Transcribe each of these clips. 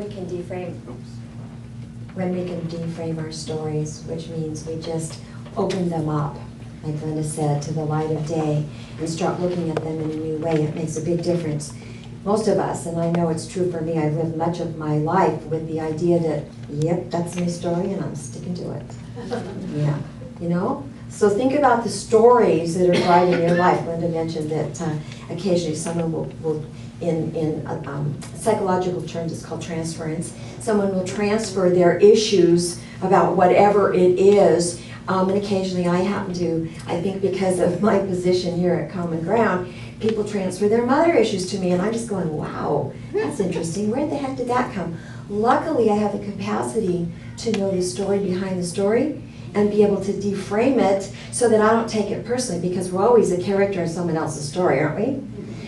we can deframe, when we can deframe our stories, which means we just open them up, like Linda said, to the light of day and start looking at them in a new way. It makes a big difference. Most of us, and I know it's true for me, I've lived much of my life with the idea that, yep, that's my story and I'm sticking to it. Yeah, you know? So think about the stories that are driving your life. Linda mentioned that occasionally someone will in psychological terms, it's called transference. Someone will transfer their issues about whatever it is. And occasionally I happen to, I think because of my position here at Common Ground, people transfer their mother issues to me, and I'm just going, wow, that's interesting. Where the heck did that come? Luckily, I have the capacity to know the story behind the story and be able to deframe it so that I don't take it personally, because we're always a character in someone else's story, aren't we?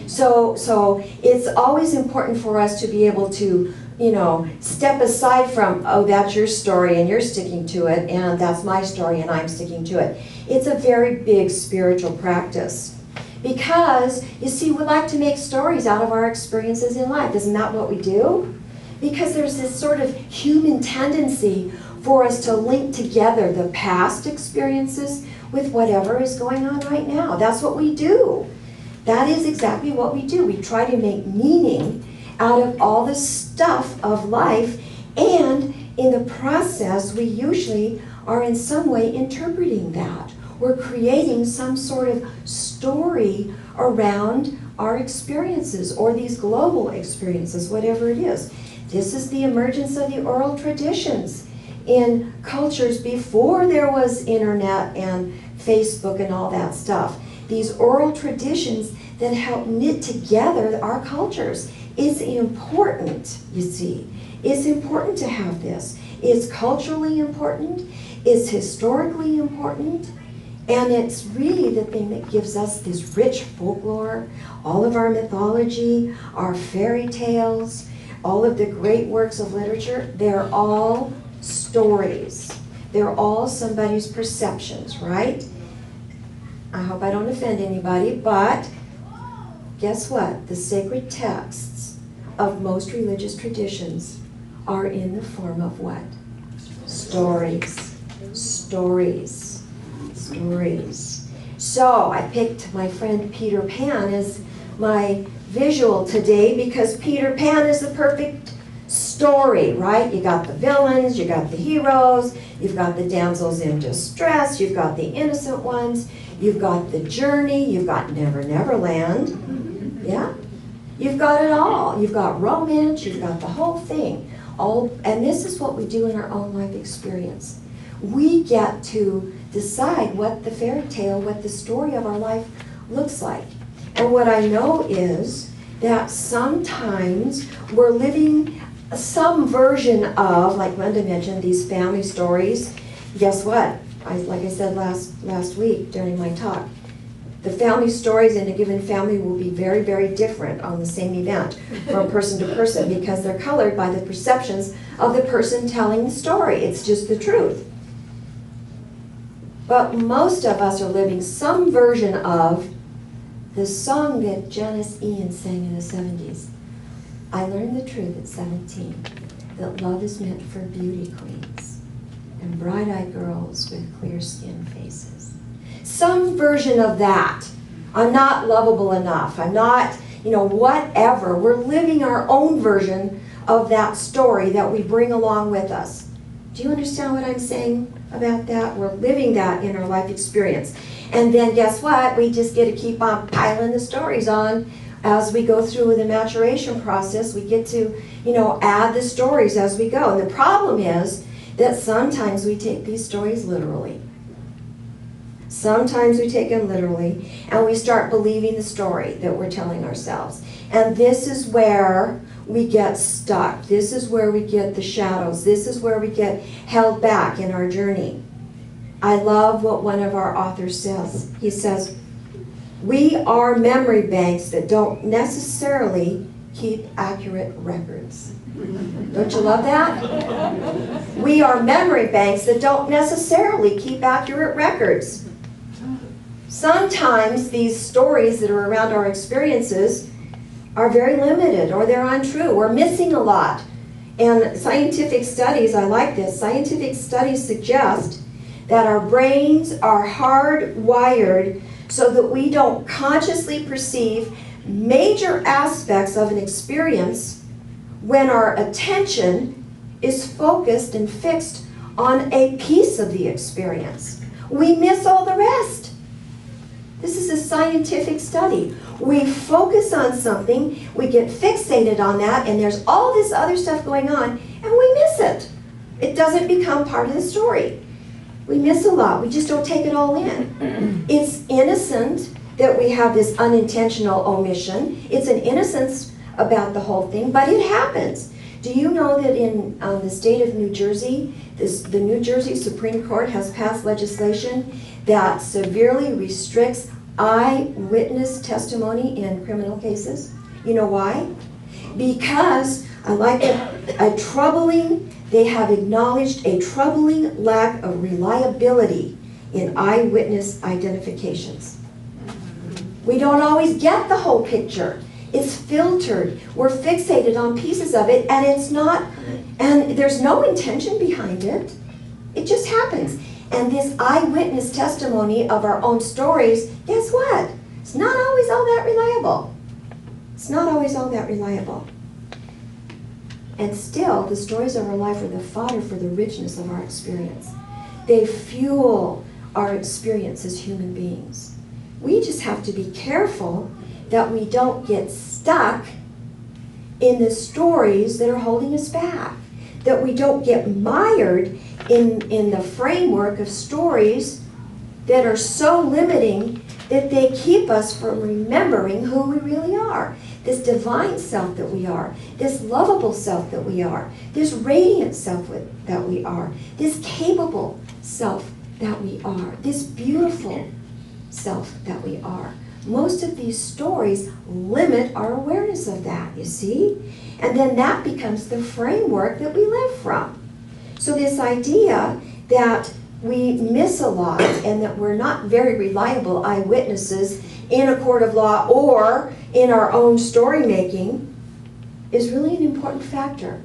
So it's always important for us to be able to, you know, step aside from, oh, that's your story and you're sticking to it, and that's my story and I'm sticking to it. It's a very big spiritual practice. Because, you see, we like to make stories out of our experiences in life. Isn't that what we do? Because there's this sort of human tendency for us to link together the past experiences with whatever is going on right now. That's what we do. That is exactly what we do. We try to make meaning out of all the stuff of life, and in the process, we usually are in some way interpreting that. We're creating some sort of story around our experiences or these global experiences, whatever it is. This is the emergence of the oral traditions in cultures before there was internet and Facebook and all that stuff. These oral traditions that help knit together our cultures. It's important, you see. It's important to have this. It's culturally important. It's historically important. And it's really the thing that gives us this rich folklore, all of our mythology, our fairy tales, all of the great works of literature. They're all stories. They're all somebody's perceptions, right? I hope I don't offend anybody, but guess what? The sacred texts of most religious traditions are in the form of what? Stories. Stories. Stories. So I picked my friend Peter Pan as my visual today because Peter Pan is the perfect story, right? You got the villains, you got the heroes, you've got the damsels in distress, you've got the innocent ones, you've got the journey, you've got Never Never Land, yeah? You've got it all. You've got romance, you've got the whole thing. And this is what we do in our own life experience. We get to decide what the fairy tale, what the story of our life looks like. And what I know is that sometimes we're living some version of, like Linda mentioned, these family stories. Guess what? Like I said last week during my talk, the family stories in a given family will be very, very different on the same event from person to person because they're colored by the perceptions of the person telling the story. It's just the truth. But most of us are living some version of the song that Janice Ian sang in the 70s. I learned the truth at 17, that love is meant for beauty queens and bright-eyed girls with clear-skinned faces. Some version of that. I'm not lovable enough. I'm not, whatever. We're living our own version of that story that we bring along with us. Do you understand what I'm saying about that? We're living that in our life experience. And then guess what? We just get to keep on piling the stories on as we go through the maturation process. We get to, add the stories as we go. And the problem is that sometimes we take these stories literally. Sometimes we take them literally, and we start believing the story that we're telling ourselves. And this is where we get stuck. This is where we get the shadows. This is where we get held back in our journey. I love what one of our authors says. He says, we are memory banks that don't necessarily keep accurate records. Don't you love that? We are memory banks that don't necessarily keep accurate records. Sometimes these stories that are around our experiences are very limited, or they're untrue. We're missing a lot. And scientific studies, I like this, scientific studies suggest that our brains are hardwired so that we don't consciously perceive major aspects of an experience when our attention is focused and fixed on a piece of the experience. We miss all the rest. This is a scientific study. We focus on something, we get fixated on that, and there's all this other stuff going on, and we miss it. It doesn't become part of the story. We miss a lot. We just don't take it all in. It's innocent that we have this unintentional omission. It's an innocence about the whole thing, but it happens. Do you know that in the state of New Jersey, the New Jersey Supreme Court has passed legislation that severely restricts eyewitness testimony in criminal cases? You know why? Because they have acknowledged a troubling lack of reliability in eyewitness identifications. We don't always get the whole picture. It's filtered. We're fixated on pieces of it, and it's not, and there's no intention behind it. It just happens. And this eyewitness testimony of our own stories, guess what? It's not always all that reliable. It's not always all that reliable. And still, the stories of our life are the fodder for the richness of our experience. They fuel our experience as human beings. We just have to be careful that we don't get stuck in the stories that are holding us back, that we don't get mired in the framework of stories that are so limiting that they keep us from remembering who we really are. This divine self that we are, this lovable self that we are, this radiant self that we are, this capable self that we are, this beautiful self that we are. Most of these stories limit our awareness of that, you see? And then that becomes the framework that we live from. So this idea that we miss a lot and that we're not very reliable eyewitnesses in a court of law or in our own story making is really an important factor.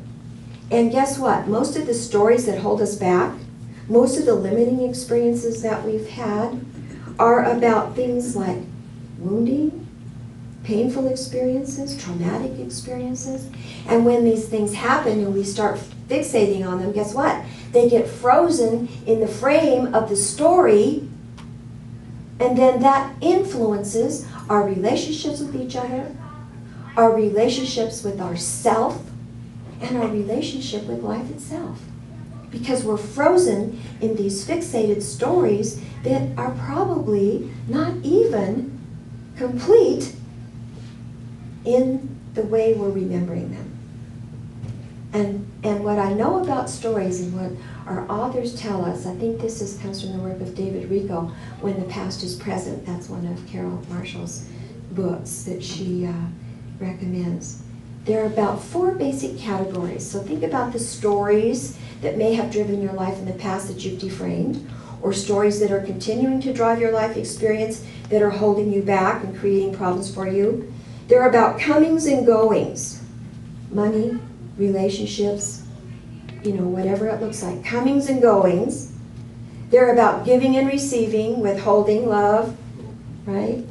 And guess what? Most of the stories that hold us back, most of the limiting experiences that we've had are about things like wounding, painful experiences, traumatic experiences. And when these things happen and we start fixating on them, guess what? They get frozen in the frame of the story, and then that influences our relationships with each other, our relationships with ourself, and our relationship with life itself. Because we're frozen in these fixated stories that are probably not even complete in the way we're remembering them. And what I know about stories and what our authors tell us, I think this comes from the work of David Rico, When the Past is Present. That's one of Carol Marshall's books that she recommends. There are about 4 basic categories. So think about the stories that may have driven your life in the past that you've deframed, or stories that are continuing to drive your life experience that are holding you back and creating problems for you. They're about comings and goings, money, relationships, whatever it looks like, comings and goings. They're about giving and receiving, withholding love, right?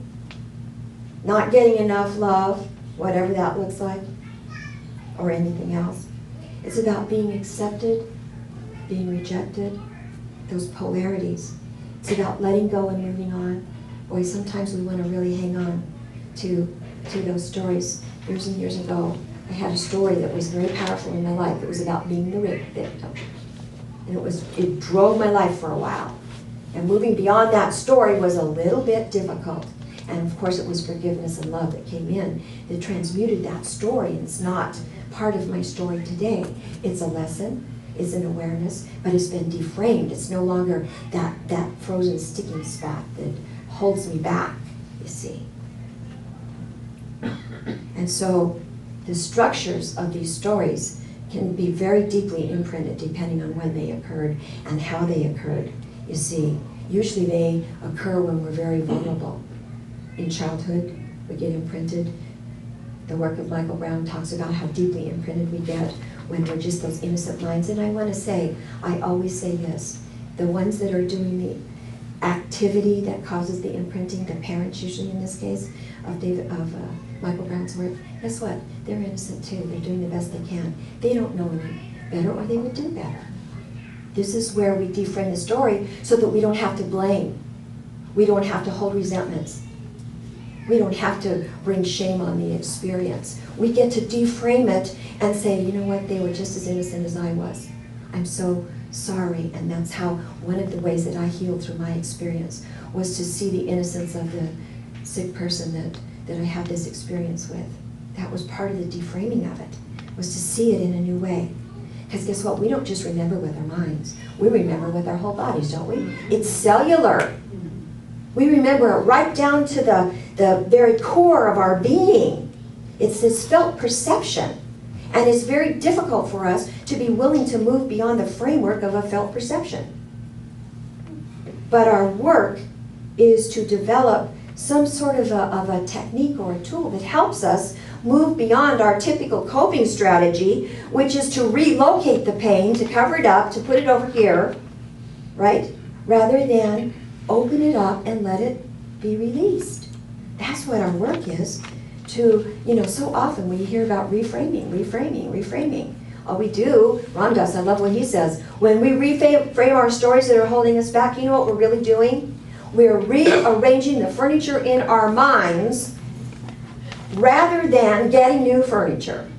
Not getting enough love, whatever that looks like, or anything else. It's about being accepted, being rejected, those polarities. It's about letting go and moving on. Boy, sometimes we want to really hang on to those stories. Years and years ago, I had a story that was very powerful in my life. It was about being the rape victim. And it drove my life for a while. And moving beyond that story was a little bit difficult. And of course it was forgiveness and love that came in that transmuted that story. And it's not part of my story today. It's a lesson, it's an awareness, but it's been deframed. It's no longer that frozen sticking spot that holds me back, you see. And so the structures of these stories can be very deeply imprinted depending on when they occurred and how they occurred. You see, usually they occur when we're very vulnerable. In childhood, we get imprinted. The work of Michael Brown talks about how deeply imprinted we get when we're just those innocent minds. And I want to say, I always say this, the ones that are doing the activity that causes the imprinting, the parents usually in this case, of Michael Brown's work, guess what? They're innocent too. They're doing the best they can. They don't know any better, or they would do better. This is where we deframe the story so that we don't have to blame. We don't have to hold resentments. We don't have to bring shame on the experience. We get to deframe it and say, you know what, they were just as innocent as I was. I'm so sorry. And that's how one of the ways that I healed through my experience was to see the innocence of the sick person that I had this experience with. That was part of the deframing of it, was to see it in a new way. Because guess what? We don't just remember with our minds. We remember with our whole bodies, don't we? It's cellular. We remember it right down to the very core of our being. It's this felt perception. And it's very difficult for us to be willing to move beyond the framework of a felt perception. But our work is to develop some sort of a technique or a tool that helps us move beyond our typical coping strategy, which is to relocate the pain, to cover it up, to put it over here, right? Rather than open it up and let it be released. That's what our work is. To, so often we hear about reframing. All we do, Ram Dass, I love what he says, when we reframe our stories that are holding us back, you know what we're really doing? We're rearranging the furniture in our minds rather than getting new furniture.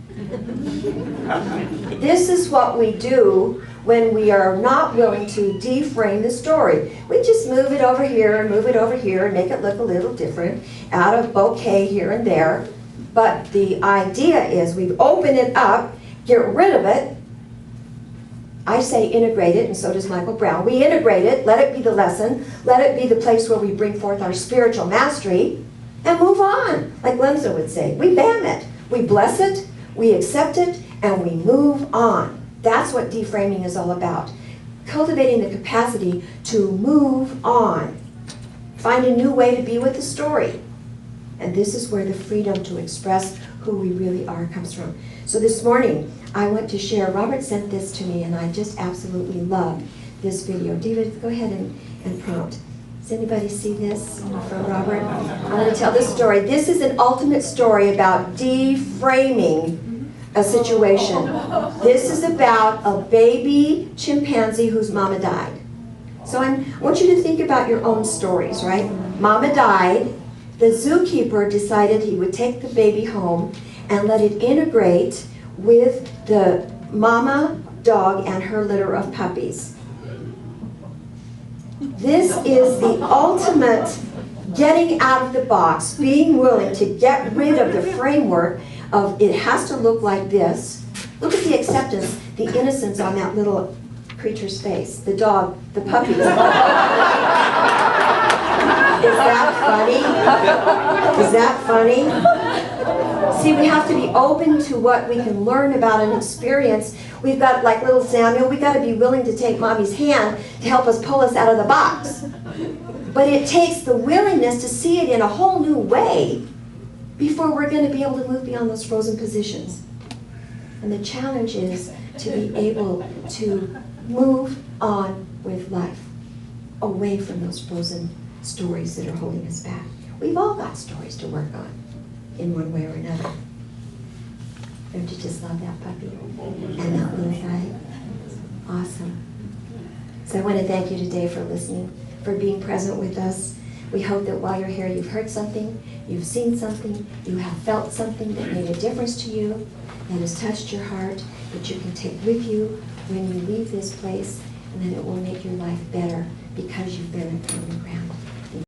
This is what we do when we are not willing to deframe the story. We just move it over here and move it over here and make it look a little different, add a bouquet here and there. But the idea is we open it up, get rid of it. I say integrate it, and so does Michael Brown. We integrate it, let it be the lesson, let it be the place where we bring forth our spiritual mastery, and move on, like Lenza would say. We bam it, we bless it, we accept it, and we move on. That's what deframing is all about. Cultivating the capacity to move on. Find a new way to be with the story. And this is where the freedom to express who we really are comes from. So this morning, I want to share, Robert sent this to me, and I just absolutely love this video. David, go ahead and prompt. Does anybody see this from Robert? I want to tell this story. This is an ultimate story about deframing a situation. This is about a baby chimpanzee whose mama died. So I want you to think about your own stories, right? Mama died. The zookeeper decided he would take the baby home and let it integrate with the mama dog and her litter of puppies. This is the ultimate getting out of the box, being willing to get rid of the framework of it has to look like this. Look at the acceptance, the innocence on that little creature's face, the dog, the puppy. Is that funny? Is that funny? See, we have to be open to what we can learn about an experience. We've got, like little Samuel, we've got to be willing to take mommy's hand to help us pull us out of the box. But it takes the willingness to see it in a whole new way before we're going to be able to move beyond those frozen positions. And the challenge is to be able to move on with life, away from those frozen stories that are holding us back. We've all got stories to work on in one way or another. Don't you just love that puppy and that little guy? Awesome. So I want to thank you today for listening, for being present with us. We hope that while you're here, you've heard something, you've seen something, you have felt something that made a difference to you, that has touched your heart, that you can take with you when you leave this place, and that it will make your life better because you've been on common ground.